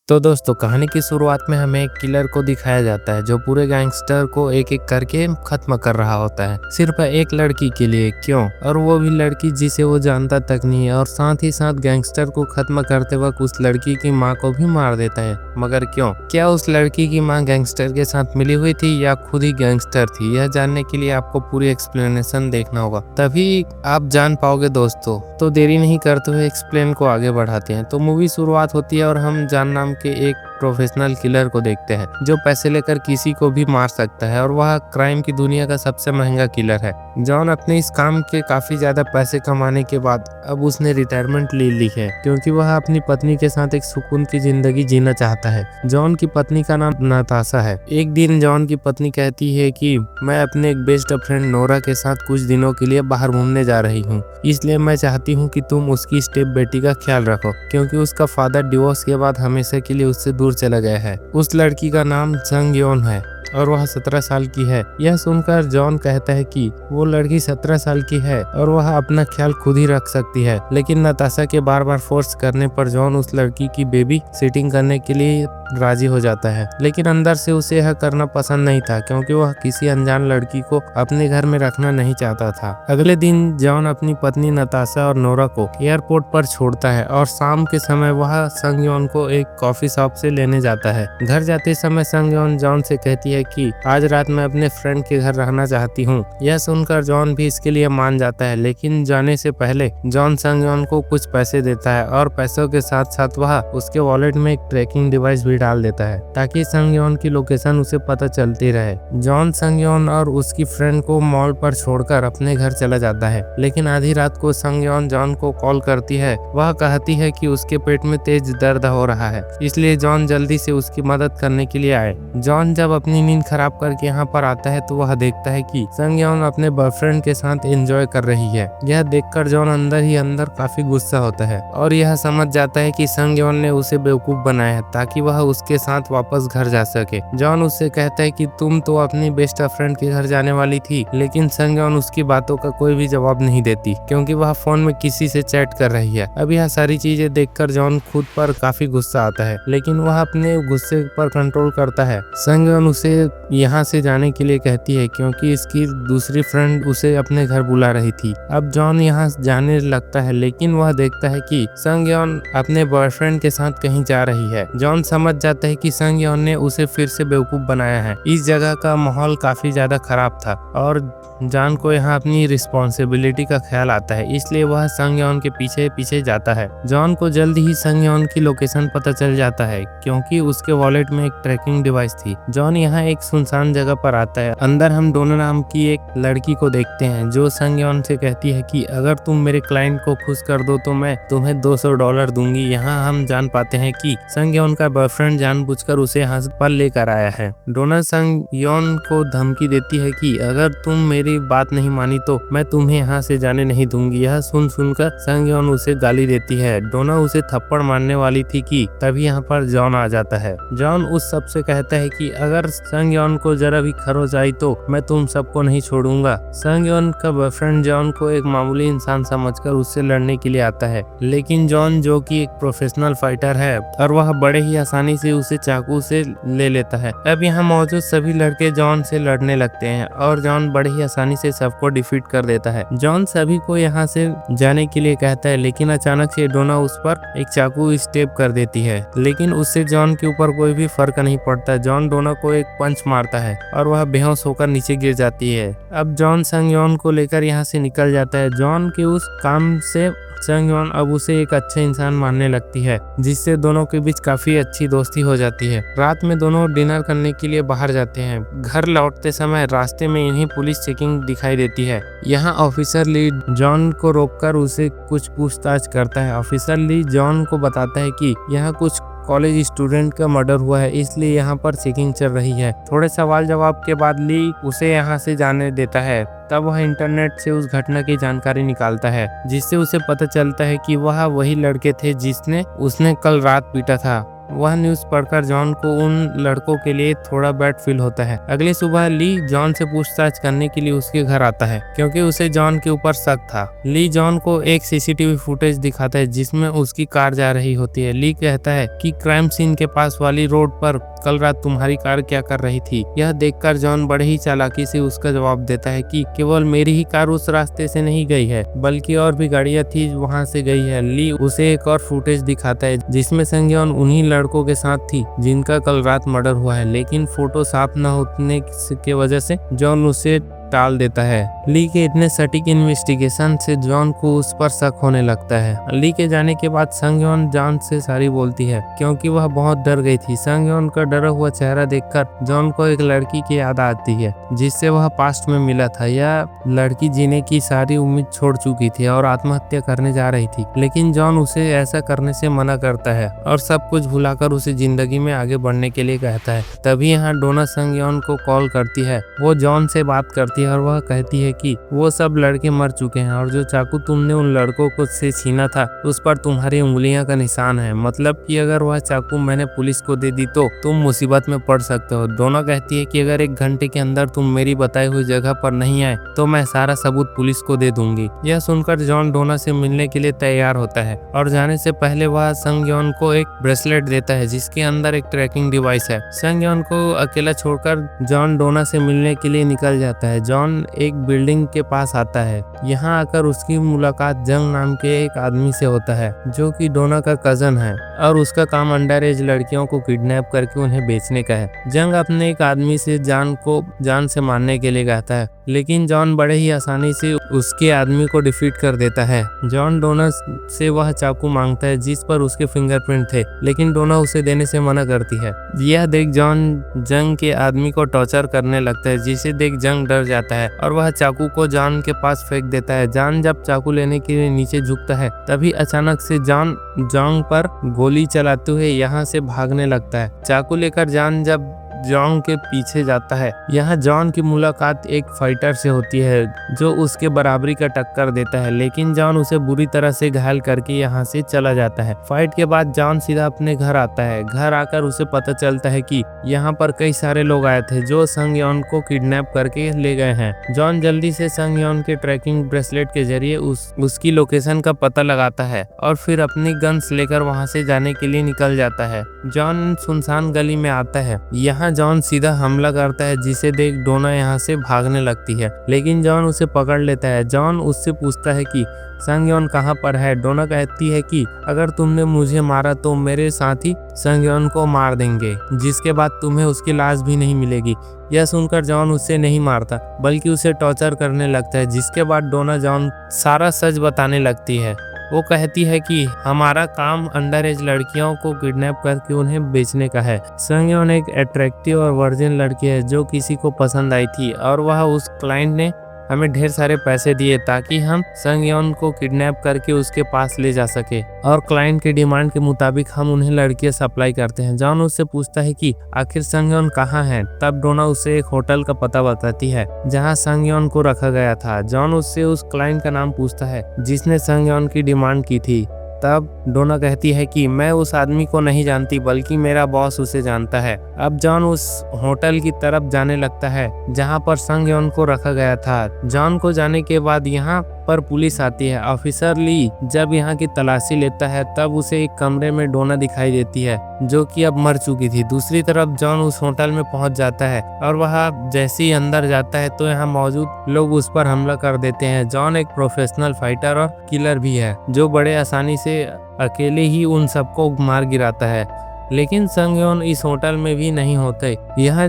तो दोस्तों कहानी की शुरुआत में हमें एक किलर को दिखाया जाता है जो पूरे गैंगस्टर को एक एक करके खत्म कर रहा होता है सिर्फ एक लड़की के लिए। क्यों? और वो भी लड़की जिसे वो जानता तक नहीं है। और साथ ही साथ गैंगस्टर को खत्म करते वक्त उस लड़की की माँ को भी मार देता है। मगर क्यों? क्या उस लड़की की माँ गैंगस्टर के साथ मिली हुई थी या खुद ही गैंगस्टर थी? यह जानने के लिए आपको पूरी एक्सप्लेनेशन देखना होगा, तभी आप जान पाओगे दोस्तों। तो देरी नहीं करते हुए एक्सप्लेन को आगे बढ़ाते हैं। तो मूवी शुरुआत होती है और हम जान नाम के एक प्रोफेशनल किलर को देखते हैं जो पैसे लेकर किसी को भी मार सकता है और वह क्राइम की दुनिया का सबसे महंगा किलर है। जॉन अपने इस काम के काफी ज्यादा पैसे कमाने के बाद अब उसने रिटायरमेंट ले ली है क्योंकि वह अपनी पत्नी के साथ एक सुकून की जिंदगी जीना चाहता है। जॉन की पत्नी का नाम नताशा है। एक दिन जॉन की पत्नी कहती है कि मैं अपने एक बेस्ट फ्रेंड नोरा के साथ कुछ दिनों के लिए बाहर घूमने जा रही हूँ, इसलिए मैं चाहती हूँ कि तुम उसकी स्टेप बेटी का ख्याल रखो क्योंकि उसका फादर डिवोर्स के बाद हमेशा के लिए उससे दूर चला गया है। उस लड़की का नाम संग योन है और वह 17 साल की है। यह सुनकर जॉन कहता है कि वो लड़की 17 साल की है और वह अपना ख्याल खुद ही रख सकती है, लेकिन नताशा के बार बार फोर्स करने पर जॉन उस लड़की की बेबी सिटिंग करने के लिए राजी हो जाता है। लेकिन अंदर से उसे यह करना पसंद नहीं था क्योंकि वह किसी अनजान लड़की को अपने घर में रखना नहीं चाहता था। अगले दिन जॉन अपनी पत्नी नताशा और नोरा को एयरपोर्ट पर छोड़ता है और शाम के समय वह संग योन को एक कॉफी शॉप से लेने जाता है। घर जाते समय संग योन जॉन से कहती है कि आज रात मैं अपने फ्रेंड के घर रहना चाहती हूँ। यह सुनकर जॉन भी इसके लिए मान जाता है, लेकिन जाने से पहले जॉन संग योन को कुछ पैसे देता है और पैसों के साथ साथ वह उसके वॉलेट में एक ट्रैकिंग डिवाइस भी डाल देता है ताकि संग योन की लोकेशन उसे पता चलती रहे। जॉन संग योन और उसकी फ्रेंड को मॉल पर छोड़कर अपने घर चला जाता है, लेकिन आधी रात को संग योन जॉन को कॉल करती है। वह कहती है कि उसके पेट में तेज दर्द हो रहा है, इसलिए जॉन जल्दी से उसकी मदद करने के लिए आए। जॉन जब अपनी नींद खराब करके यहाँ पर आता है तो वह देखता है कि संग योन अपने बॉयफ्रेंड के साथ एंजॉय कर रही है। यह देखकर जॉन अंदर ही अंदर काफी गुस्सा होता है और यह समझ जाता है कि संग योन ने उसे बेवकूफ बनाया है ताकि वह उसके साथ वापस घर जा सके। जॉन उससे कहता है कि तुम तो अपनी बेस्ट फ्रेंड के घर जाने वाली थी, लेकिन संग योन उसकी बातों का कोई भी जवाब नहीं देती क्योंकि वह फोन में किसी से चैट कर रही है। अब यह सारी चीजें देखकर जॉन खुद पर काफी गुस्सा आता है, लेकिन वह अपने गुस्से पर कंट्रोल करता है। संग योन उसे यहाँ से जाने के लिए कहती है क्योंकि इसकी दूसरी फ्रेंड उसे अपने घर बुला रही थी। अब जॉन यहाँ जाने लगता है, लेकिन वह देखता है कि संग योन अपने बॉयफ्रेंड के साथ कहीं जा रही है। जॉन समझ जाता है कि संग योन ने उसे फिर से बेवकूफ बनाया है। इस जगह का माहौल काफी ज्यादा खराब था और जॉन को यहाँ अपनी रिस्पॉन्सिबिलिटी का ख्याल आता है, इसलिए वह संग योन के पीछे पीछे जाता है। जॉन को जल्द ही संग योन की लोकेशन पता चल जाता है क्योंकि उसके वॉलेट में एक ट्रैकिंग डिवाइस थी। जॉन यहाँ एक सुनसान जगह पर आता है। अंदर हम डोना नाम की एक लड़की को देखते हैं जो संग योन से कहती है कि अगर तुम मेरे क्लाइंट को खुश कर दो तो मैं तुम्हें $200 दूंगी। यहाँ हम जान पाते हैं कि संग योन का बॉयफ्रेंड जानबूझकर उसे यहाँ पर लेकर आया है। डोना संग योन को धमकी देती है कि अगर तुम मेरी बात नहीं मानी तो मैं तुम्हें यहाँ से जाने नहीं दूंगी। यह सुनकर संग योन उसे गाली देती है। डोना उसे थप्पड़ मारने वाली थी कि तभी यहाँ पर जॉन आ जाता है। जॉन उस सब से कहता है कि अगर संग योन को जरा भी खरोच आई तो मैं तुम सबको नहीं छोड़ूंगा। संग योन का बॉयफ्रेंड जॉन को एक मामूली इंसान समझकर उससे लड़ने के लिए आता है, लेकिन जॉन जो कि एक प्रोफेशनल फाइटर है और वह बड़े ही आसानी से उसे चाकू से ले लेता है। अब यहाँ मौजूद सभी लड़के जॉन से लड़ने लगते हैं और जॉन बड़े ही आसानी से सबको डिफीट कर देता है। जॉन सभी को यहाँ से जाने के लिए कहता है, लेकिन अचानक से डोना उस पर एक चाकू स्टेप कर देती है, लेकिन उससे जॉन के ऊपर कोई भी फर्क नहीं पड़ता। जॉन डोना को एक पंच मारता है और वह बेहोश होकर नीचे गिर जाती है। अब जॉन संग योन को लेकर यहाँ से निकल जाता है। जॉन के उस काम से संग योन अब उसे एक अच्छा इंसान मानने लगती है, जिससे दोनों के बीच काफी अच्छी दोस्ती हो जाती है। रात में दोनों डिनर करने के लिए बाहर जाते हैं। घर लौटते समय रास्ते में इन्हें पुलिस चेकिंग दिखाई देती है। यहाँ ऑफिसर ली जॉन को रोककर उसे कुछ पूछताछ करता है। ऑफिसर ली जॉन को बताता है कि यहाँ कुछ कॉलेज स्टूडेंट का मर्डर हुआ है, इसलिए यहाँ पर चेकिंग चल रही है। थोड़े सवाल जवाब के बाद ली उसे यहाँ से जाने देता है। तब वह इंटरनेट से उस घटना की जानकारी निकालता है, जिससे उसे पता चलता है कि वह वही लड़के थे जिसने उसने कल रात पीटा था। वह न्यूज़ पढ़कर जॉन को उन लड़कों के लिए थोड़ा बैड फील होता है। अगली सुबह ली जॉन से पूछताछ करने के लिए उसके घर आता है क्योंकि उसे जॉन के ऊपर शक था। ली जॉन को एक सीसीटीवी फुटेज दिखाता है जिसमें उसकी कार जा रही होती है। ली कहता है कि क्राइम सीन के पास वाली रोड पर कल रात तुम्हारी कार क्या कर रही थी। यह देखकर जॉन बड़े ही चालाकी से उसका जवाब देता है कि केवल मेरी ही कार उस रास्ते से नहीं गई है बल्कि और भी गाड़ियां थी वहां से गई है। ली उसे एक और फुटेज दिखाता है जिसमें संज्ञान उन्हीं लड़कों के साथ थी जिनका कल रात मर्डर हुआ है, लेकिन फोटो साफ न होने की वजह से जॉन उसे टाल देता है। ली के इतने सटीक इन्वेस्टिगेशन से जॉन को उस पर शक होने लगता है। ली के जाने के बाद संज्ञान जॉन से सारी बोलती है क्योंकि वह बहुत डर गई थी। संज्ञान का डरा हुआ चेहरा देखकर जॉन को एक लड़की की याद आती है जिससे वह पास्ट में मिला था। यह लड़की जीने की सारी उम्मीद छोड़ चुकी थी और आत्महत्या करने जा रही थी, लेकिन जॉन उसे ऐसा करने से मना करता है और सब कुछ भुलाकर उसे जिंदगी में आगे बढ़ने के लिए कहता है। तभी यहाँ डोना संज्ञान को कॉल करती है। वो जॉन से बात करती है और वह कहती है कि वो सब लड़के मर चुके हैं और जो चाकू तुमने उन लड़कों को से छीना था उस पर तुम्हारी उंगलियां का निशान है। मतलब कि अगर वह चाकू मैंने पुलिस को दे दी तो तुम मुसीबत में पड़ सकते हो। डोना कहती है कि अगर 1 घंटे के अंदर तुम मेरी बताई हुई जगह पर नहीं आए तो मैं सारा सबूत पुलिस को दे दूंगी। यह सुनकर जॉन डोना से मिलने के लिए तैयार होता है और जाने से पहले वह संज्ञान को एक ब्रेसलेट देता है जिसके अंदर एक ट्रैकिंग डिवाइस है। संज्ञान को अकेला छोड़कर जॉन डोना से मिलने के लिए निकल जाता है। जॉन एक बिल्डिंग के पास आता है। यहाँ आकर उसकी मुलाकात जंग नाम के एक आदमी से होता है जो कि डोना का कजन है और उसका काम अंडर एज लड़कियों को किडनैप करके उन्हें बेचने का है। जंग अपने एक आदमी से जान से मारने के लिए कहता है, लेकिन जॉन बड़े ही आसानी से उसके आदमी को डिफीट कर देता है। जॉन डोना से वह चाकू मांगता है जिस पर उसके फिंगरप्रिंट थे, लेकिन डोना उसे देने से मना करती है। यह देख जॉन जंग के आदमी को टॉर्चर करने लगता है जिसे देख जंग डर जाता है और वह चाकू को जॉन के पास फेंक देता है। जॉन जब चाकू लेने के लिए नीचे झुकता है तभी अचानक से जॉन जंग पर गोली चलाते हुए यहाँ से भागने लगता है। चाकू लेकर जॉन जब जॉन के पीछे जाता है। यहाँ जॉन की मुलाकात एक फाइटर से होती है जो उसके बराबरी का टक्कर देता है, लेकिन जॉन उसे बुरी तरह से घायल करके यहाँ से चला जाता है। फाइट के बाद जॉन सीधा अपने घर आता है। घर आकर उसे पता चलता है कि यहाँ पर कई सारे लोग आए थे जो संज्ञान को किडनैप करके ले गए हैं। जॉन जल्दी से संज्ञान के ट्रैकिंग ब्रेसलेट के जरिए उसकी लोकेशन का पता लगाता है और फिर अपनी गन्स लेकर वहाँ से जाने के लिए निकल जाता है। जॉन सुनसान गली में आता है। यहाँ जॉन सीधा हमला करता है जिसे देख डोना यहाँ से भागने लगती है, लेकिन जॉन उसे पकड़ लेता है। जॉन उससे पूछता है कि संज्ञान कहाँ पर है। डोना कहती है कि अगर तुमने मुझे मारा तो मेरे साथी संज्ञान को मार देंगे, जिसके बाद तुम्हें उसकी लाश भी नहीं मिलेगी। यह सुनकर जॉन उसे नहीं मारता बल्कि उसे टॉर्चर करने लगता है, जिसके बाद डोना जॉन सारा सच बताने लगती है। वो कहती है कि हमारा काम अंडर एज लड़कियों को किडनैप करके उन्हें बेचने का है। संज्ञान एक अट्रैक्टिव और वर्जिन लड़की है जो किसी को पसंद आई थी और वह उस क्लाइंट ने हमें ढेर सारे पैसे दिए ताकि हम संज्ञान को किडनैप करके उसके पास ले जा सके और क्लाइंट के डिमांड के मुताबिक हम उन्हें लड़कियां सप्लाई करते हैं। जॉन उससे पूछता है कि आखिर संज्ञान कहाँ है। तब डोना उसे एक होटल का पता बताती है जहां संज्ञान को रखा गया था। जॉन उससे उस क्लाइंट का नाम पूछता है जिसने संज्ञान की डिमांड की थी। तब डोना कहती है कि मैं उस आदमी को नहीं जानती बल्कि मेरा बॉस उसे जानता है। अब जॉन उस होटल की तरफ जाने लगता है जहां पर संज्ञान को रखा गया था। जॉन को जाने के बाद यहाँ पर पुलिस आती है। ऑफिसर ली जब यहाँ की तलाशी लेता है तब उसे एक कमरे में डोना दिखाई देती है जो कि अब मर चुकी थी। दूसरी तरफ जॉन उस होटल में पहुंच जाता है और वह जैसे ही अंदर जाता है तो यहाँ मौजूद लोग उस पर हमला कर देते हैं। जॉन एक प्रोफेशनल फाइटर और किलर भी है जो बड़े आसानी से अकेले ही उन सबको मार गिराता है, लेकिन संज्ञान इस होटल में भी नहीं होते। यहाँ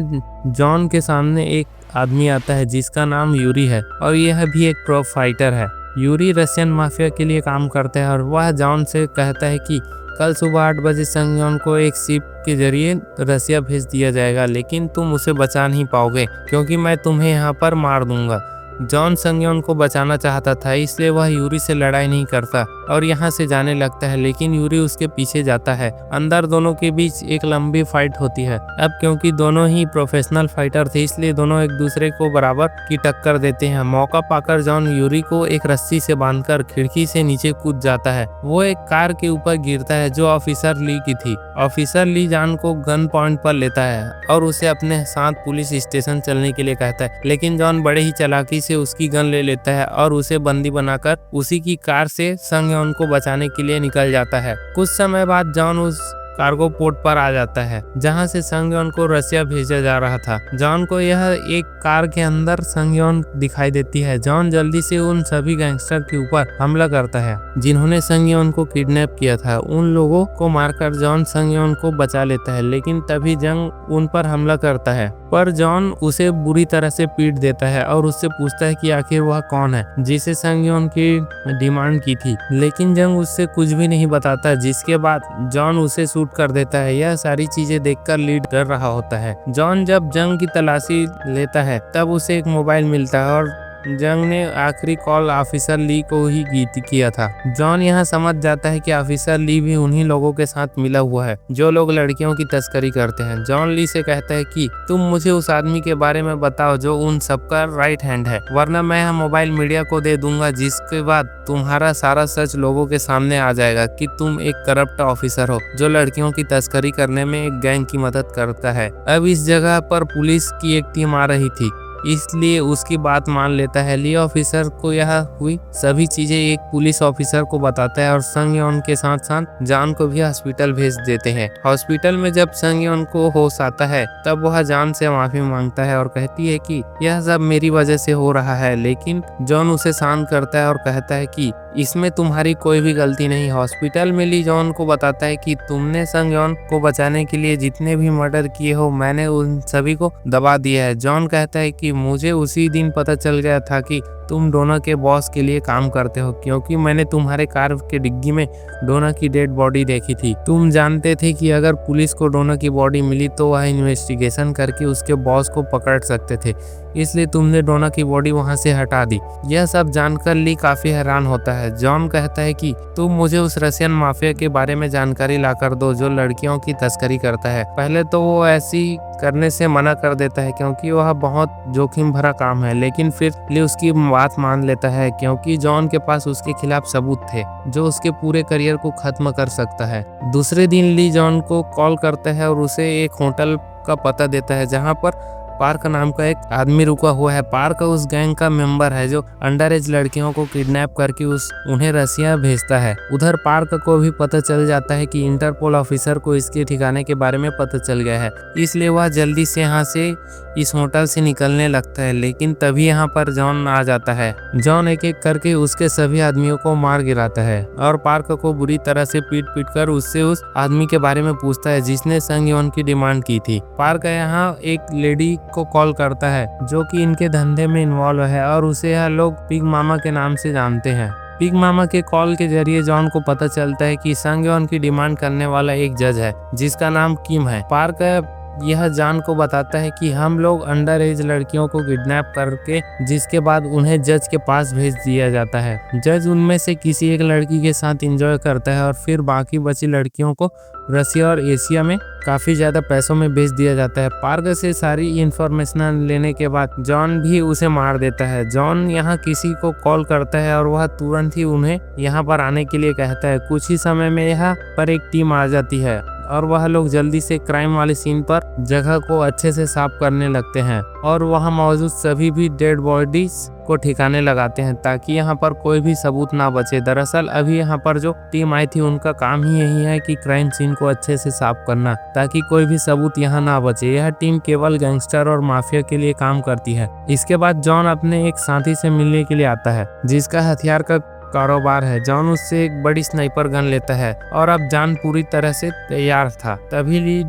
जॉन के सामने एक आदमी आता है जिसका नाम यूरी है और यह भी एक प्रो फाइटर है। यूरी रशियन माफिया के लिए काम करता है और वह जॉन से कहता है कि कल सुबह 8 बजे संज्ञान को एक शिप के जरिए रसिया भेज दिया जाएगा, लेकिन तुम उसे बचा नहीं पाओगे क्योंकि मैं तुम्हें यहाँ पर मार दूंगा। जॉन संगयोन को बचाना चाहता था, इसलिए वह यूरी से लड़ाई नहीं करता और यहाँ से जाने लगता है, लेकिन यूरी उसके पीछे जाता है। अंदर दोनों के बीच एक लंबी फाइट होती है। अब क्योंकि दोनों ही प्रोफेशनल फाइटर थे, इसलिए दोनों एक दूसरे को बराबर की टक्कर देते हैं। मौका पाकर जॉन यूरी को एक रस्सी से बांधकर खिड़की से नीचे कूद जाता है। वो एक कार के ऊपर गिरता है जो ऑफिसर ली की थी। ऑफिसर ली जॉन को गन पॉइंट पर लेता है और उसे अपने साथ पुलिस स्टेशन चलने के लिए कहता है, लेकिन जॉन बड़े ही चालाकी से उसकी गन ले लेता है और उसे बंदी बनाकर उसी की कार से संगयोन को बचाने के लिए निकल जाता है। कुछ समय बाद जॉन उस कार्गो पोर्ट पर आ जाता है जहां से संगयोन को रसिया भेजा जा रहा था। जॉन को यह एक कार के अंदर संगयोन दिखाई देती है। जॉन जल्दी से उन सभी गैंगस्टर के ऊपर हमला करता है जिन्होंने संगयोन को किडनैप किया था। उन लोगों को मारकर जॉन संगयोन को बचा लेता है, लेकिन तभी जंग उन पर हमला करता है, पर जॉन उसे बुरी तरह से पीट देता है और उससे पूछता है कि आखिर वह कौन है जिसे संगयोन की डिमांड की थी, लेकिन जंग उससे कुछ भी नहीं बताता, जिसके बाद जॉन उसे शूट कर देता है। यह सारी चीजें देखकर लीड डर रहा होता है। जॉन जब जंग की तलाशी लेता है तब उसे एक मोबाइल मिलता है और जंग ने आखिरी कॉल ऑफिसर ली को ही किया था। जॉन यहाँ समझ जाता है कि ऑफिसर ली भी उन्हीं लोगों के साथ मिला हुआ है जो लोग लड़कियों की तस्करी करते हैं। जॉन ली से कहता है कि तुम मुझे उस आदमी के बारे में बताओ जो उन सबका राइट हैंड है, वरना मैं यह मोबाइल मीडिया को दे दूंगा, जिसके बाद तुम्हारा सारा सच लोगों के सामने आ जाएगा कि तुम एक करप्ट ऑफिसर हो जो लड़कियों की तस्करी करने में एक गैंग की मदद करता है। अब इस जगह पर पुलिस की एक टीम आ रही थी, इसलिए उसकी बात मान लेता है। ली ऑफिसर को यह हुई सभी चीजें एक पुलिस ऑफिसर को बताता है और संगयोन के साथ साथ जॉन को भी हॉस्पिटल भेज देते हैं। हॉस्पिटल में जब संगयोन को होश आता है तब वह जॉन से माफी मांगता है और कहती है कि यह सब मेरी वजह से हो रहा है, लेकिन जॉन उसे शांत करता है और कहता है कि इसमें तुम्हारी कोई भी गलती नहीं। हॉस्पिटल में ली जॉन को बताता है कि तुमने संगयोन को बचाने के लिए जितने भी मर्डर किए हो, मैंने उन सभी को दबा दिया है। जॉन कहता है कि मुझे उसी दिन पता चल गया था कि तुम डोना के बॉस के लिए काम करते हो, क्योंकि मैंने तुम्हारे कार के डिग्गी में डोना की डेड बॉडी देखी थी। तुम जानते थे कि अगर पुलिस को डोना की बॉडी मिली तो वह इन्वेस्टिगेशन करके उसके बॉस को पकड़ सकते थे, इसलिए तुमने डोना की बॉडी वहां से हटा दी। यह सब जानकर ली काफी हैरान होता है। जॉन कहता है कि तुम मुझे उस रशियन माफिया के बारे में जानकारी लाकर दो जो लड़कियों की तस्करी करता है। पहले तो वो ऐसी करने से मना कर देता है क्योंकि वह बहुत जोखिम भरा काम है, लेकिन फिर ली उसकी बात मान लेता है क्योंकि जॉन के पास उसके खिलाफ सबूत थे जो उसके पूरे करियर को खत्म कर सकता है। दूसरे दिन ली जॉन को कॉल करता है और उसे एक होटल का पता देता है जहां पर पार्क नाम का एक आदमी रुका हुआ है। पार्क उस गैंग का मेंबर है जो अंडर एज लड़कियों को किडनैप करके उन्हें रसिया भेजता है। उधर पार्क को भी पता चल जाता है कि इंटरपोल ऑफिसर को इसके ठिकाने के बारे में पता चल गया है, इसलिए वह जल्दी से यहाँ से इस होटल से निकलने लगता है, लेकिन तभी यहाँ पर जॉन आ जाता है। जॉन एक एक करके उसके सभी आदमियों को मार गिराता है और पार्क को बुरी तरह से पीट कर उससे उस आदमी के बारे में पूछता है जिसने संगयोन की डिमांड की थी। पार्क यहाँ एक लेडी को कॉल करता है जो कि इनके धंधे में इन्वॉल्व है और उसे यह लोग पिग मामा के नाम से जानते हैं। पिग मामा के कॉल के जरिए जॉन को पता चलता है कि संगयोन की डिमांड करने वाला एक जज है जिसका नाम किम है। पार्क यह जॉन को बताता है कि हम लोग अंडर एज लड़कियों को किडनैप करके जिसके बाद उन्हें जज के पास भेज दिया जाता है। जज उनमें से किसी एक लड़की के साथ एंजॉय करता है और फिर बाकी बची लड़कियों को रसिया और एशिया में काफी ज्यादा पैसों में बेच दिया जाता है। पार्क से सारी इंफॉर्मेशन लेने के बाद जॉन भी उसे मार देता है। जॉन यहाँ किसी को कॉल करता है और वह तुरंत ही उन्हें यहाँ पर आने के लिए कहता है। कुछ ही समय में यहाँ पर एक टीम आ जाती है और वह लोग जल्दी से क्राइम वाले सीन पर जगह को अच्छे से साफ करने लगते हैं और वहां मौजूद सभी भी डेड बॉडीज को ठिकाने लगाते हैं ताकि यहाँ पर कोई भी सबूत ना बचे। दरअसल अभी यहाँ पर जो टीम आई थी उनका काम ही यही है कि क्राइम सीन को अच्छे से साफ करना ताकि कोई भी सबूत यहाँ ना बचे। यह टीम केवल गैंगस्टर और माफिया के लिए काम करती है। इसके बाद जॉन अपने एक साथी से मिलने के लिए आता है जिसका हथियार का कारोबार है। जॉन उससे एक बड़ी स्नाइपर गन लेता है और अब जॉन पूरी तरह से तैयार था। तभी ली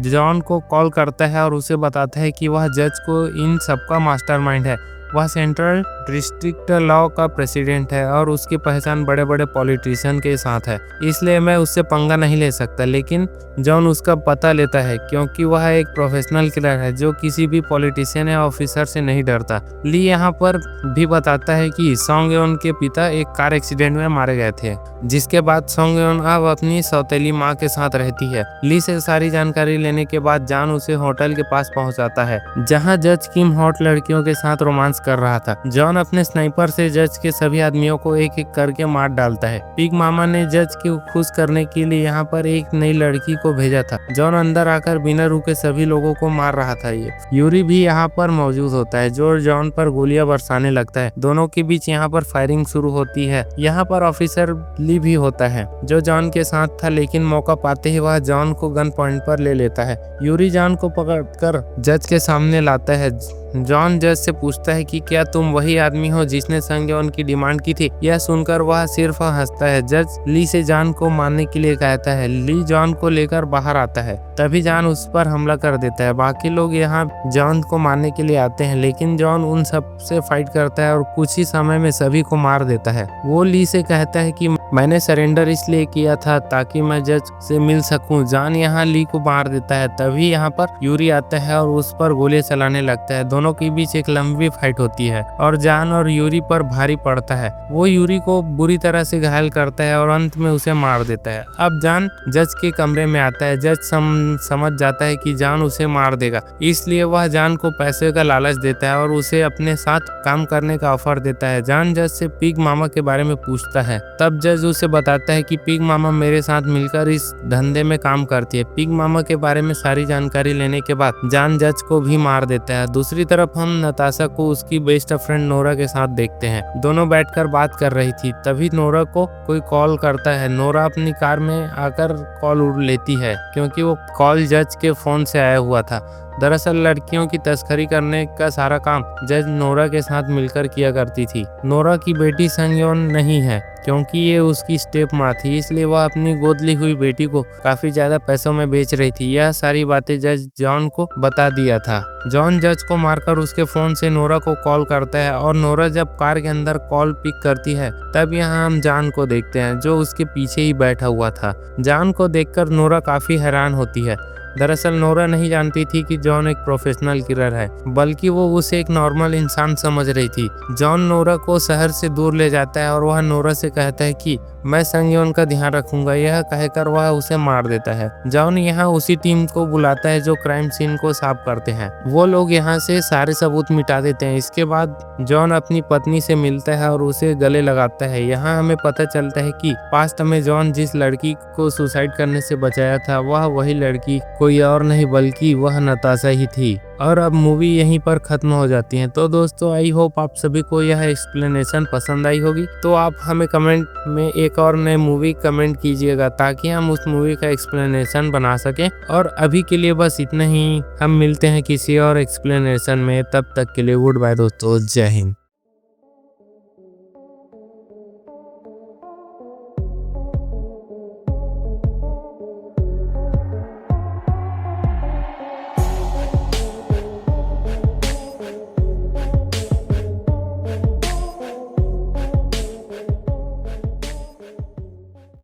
जॉन को कॉल करता है और उसे बताता है कि वह जज को इन सबका मास्टरमाइंड है वह सेंट्रल डिस्ट्रिक्ट लॉ का प्रेसिडेंट है और उसकी पहचान बड़े बड़े पॉलिटिशियन के साथ है, इसलिए मैं उससे पंगा नहीं ले सकता। लेकिन जॉन उसका पता लेता है क्योंकि वह एक प्रोफेशनल किलर है जो किसी भी पॉलिटिशियन या ऑफिसर से नहीं डरता। ली यहाँ पर भी बताता है कि सॉन्ग योन के पिता एक कार एक्सीडेंट में मारे गए थे, जिसके बाद सॉन्ग योन अब अपनी सौतेली माँ के साथ रहती है। ली से सारी जानकारी लेने के बाद जॉन उसे होटल के पास पहुंचाता है जहां जज किम हॉट लड़कियों के साथ रोमांस कर रहा था। जॉन अपने स्नाइपर से जज के सभी आदमियों को एक एक करके मार डालता है। पिग मामा ने जज को खुश करने के लिए यहाँ पर एक नई लड़की को भेजा था। जॉन अंदर आकर बिना रुके सभी लोगों को मार रहा था। यूरी भी यहाँ पर मौजूद होता है जो जॉन पर गोलियां बरसाने लगता है। दोनों के बीच यहाँ पर फायरिंग शुरू होती है। यहाँ पर ऑफिसर ली भी होता है जो जॉन के साथ था, लेकिन मौका पाते ही वह जॉन को गन पॉइंट पर ले लेता है। यूरी जॉन को पकड़कर जज के सामने लाता है। जॉन जज से पूछता है कि क्या तुम वही आदमी हो जिसने संग योन की डिमांड की थी। यह सुनकर वह सिर्फ हंसता है। जज ली से जॉन को मारने के लिए कहता है। ली जॉन को लेकर बाहर आता है, तभी जॉन उस पर हमला कर देता है। बाकी लोग यहाँ जॉन को मारने के लिए आते हैं, लेकिन जॉन उन सब से फाइट करता है और कुछ ही समय में सभी को मार देता है। वो ली से कहता है कि मैंने सरेंडर इसलिए किया था ताकि मैं जज से मिल सकूं। जॉन यहाँ ली को मार देता है, तभी यहाँ पर यूरी आता है और उस पर गोली चलाने लगता है। दोनों के बीच एक लंबी फाइट होती है और जॉन और यूरी पर भारी पड़ता है। वो यूरी को बुरी तरह से घायल करता है और अंत में उसे मार देता है। अब जॉन जज के कमरे में आता है। जज समझ जाता है कि जॉन उसे मार देगा, इसलिए वह जॉन को पैसे का लालच देता है और उसे अपने साथ काम करने का ऑफर देता है। जॉन जज से पिग मामा के बारे में पूछता है, तब जज उसे बताता है कि पिग मामा मेरे साथ मिलकर इस धंधे में काम करती है। पिग मामा के बारे में सारी जानकारी लेने के बाद जॉन जज को भी मार देता है। दूसरी तरफ हम नताशा को उसकी बेस्ट फ्रेंड नोरा के साथ देखते हैं। दोनों बैठकर बात कर रही थी, तभी नोरा को कोई कॉल करता है। नोरा अपनी कार में आकर कॉल उड़ लेती है क्योंकि वो कॉल जज के फोन से आया हुआ था। दरअसल लड़कियों की तस्करी करने का सारा काम जज नोरा के साथ मिलकर किया करती थी। नोरा की बेटी संग योन नहीं है क्योंकि ये उसकी स्टेप माँ थी, इसलिए वह अपनी गोद ली हुई बेटी को काफी ज्यादा पैसों में बेच रही थी। यह सारी बातें जज जॉन को बता दिया था। जॉन जज को मारकर उसके फोन से नोरा को कॉल करता है और नोरा जब कार के अंदर कॉल पिक करती है तब यहाँ हम जॉन को देखते हैं जो उसके पीछे ही बैठा हुआ था। जॉन को देखकर नोरा काफी हैरान होती है। दरअसल नोरा नहीं जानती थी कि जॉन एक प्रोफेशनल किलर है, बल्कि वो उसे एक नॉर्मल इंसान समझ रही थी। जॉन नोरा को शहर से दूर ले जाता है और वह नोरा से कहता है कि मैं संग योन का ध्यान रखूंगा। यह कहकर वह उसे मार देता है। जॉन यहाँ उसी टीम को बुलाता है जो क्राइम सीन को साफ करते हैं। वो लोग यहाँ से सारे सबूत मिटा देते हैं। इसके बाद जॉन अपनी पत्नी से मिलता है और उसे गले लगाता है। यहाँ हमें पता चलता है कि पास्ट में जॉन जिस लड़की को सुसाइड करने से बचाया था वह वही लड़की कोई और नहीं बल्कि वह नताशा ही थी। और अब मूवी यहीं पर खत्म हो जाती है। तो दोस्तों आई होप आप सभी को यह एक्सप्लेनेशन पसंद आई होगी। तो आप हमें कमेंट में एक और नई मूवी कमेंट कीजिएगा ताकि हम उस मूवी का एक्सप्लेनेशन बना सकें। और अभी के लिए बस इतना ही। हम मिलते हैं किसी और एक्सप्लेनेशन में, तब तक के लिए गुड बाय दोस्तों, जय हिंद।